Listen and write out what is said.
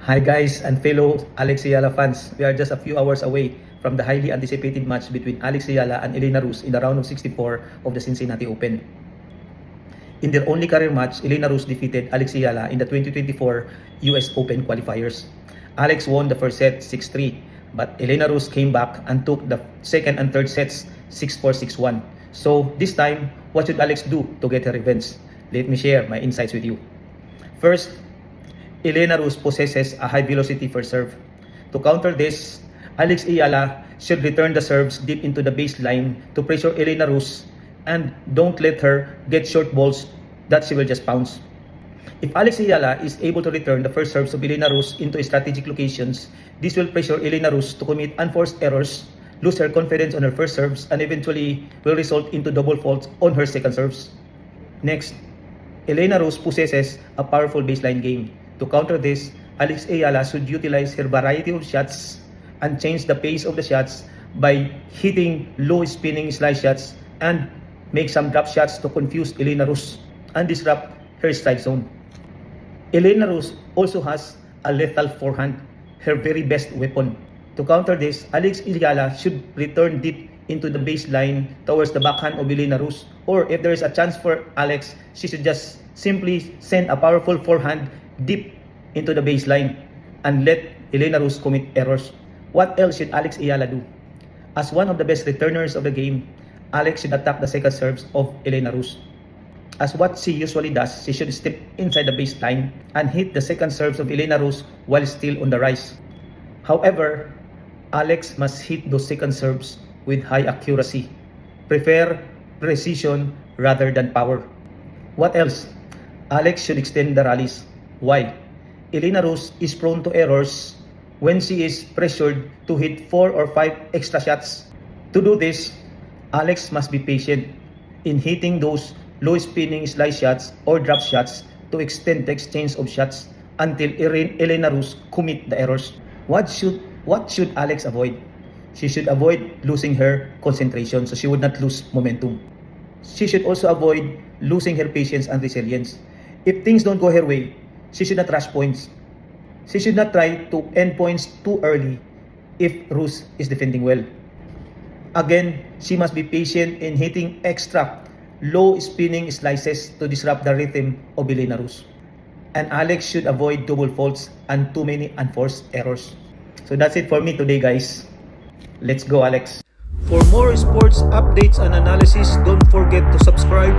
Hi guys and fellow Alex Ayala fans. We are just a few hours away from the highly anticipated match between Alex Ayala and Elena Rus in the round of 64 of the Cincinnati Open. In their only career match, Elena Rus defeated Alex Ayala in the 2024 US Open qualifiers. Alex won the first set 6-3, but Elena Rus came back and took the second and third sets 6-4, 6-1. So this time, what should Alex do to get her revenge? Let me share my insights with you. First, Elena Rus possesses a high velocity first serve. To counter this, Alex Ayala should return the serves deep into the baseline to pressure Elena Rus and don't let her get short balls that she will just pounce. If Alex Ayala is able to return the first serves of Elena Rus into strategic locations, this will pressure Elena Rus to commit unforced errors, lose her confidence on her first serves, and eventually will result into double faults on her second serves. Next, Elena Rus possesses a powerful baseline game. To counter this, Alex Ayala should utilize her variety of shots and change the pace of the shots by hitting low spinning slice shots and make some drop shots to confuse Elena Rus and disrupt her strike zone. Elena Rus also has a lethal forehand, her very best weapon. To counter this, Alex Ayala should return deep into the baseline towards the backhand of Elena Rus, or if there is a chance for Alex, she should just simply send a powerful forehand deep into the baseline and let Elena Rus commit errors. What else should Alex Ayala do? As one of the best returners of the game, Alex should attack the second serves of Elena Rus. As what she usually does, she should step inside the baseline and hit the second serves of Elena Rus while still on the rise. However, Alex must hit those second serves with high accuracy. Prefer precision rather than power. What else? Alex should extend the rallies. Why? Elena Rus is prone to errors when she is pressured to hit 4 or 5 extra shots. To do this, Alex must be patient in hitting those low spinning slice shots or drop shots to extend the exchange of shots until Elena Rus commit the errors. What should Alex avoid? She should avoid losing her concentration so she would not lose momentum. She should also avoid losing her patience and resilience. If things don't go her way, she should not rush points. She should not try to end points too early if Rus is defending well. Again, she must be patient in hitting extra low spinning slices to disrupt the rhythm of Elena Rus. And Alex should avoid double faults and too many unforced errors. So that's it for me today, guys. Let's go, Alex. For more sports updates and analysis, don't forget to subscribe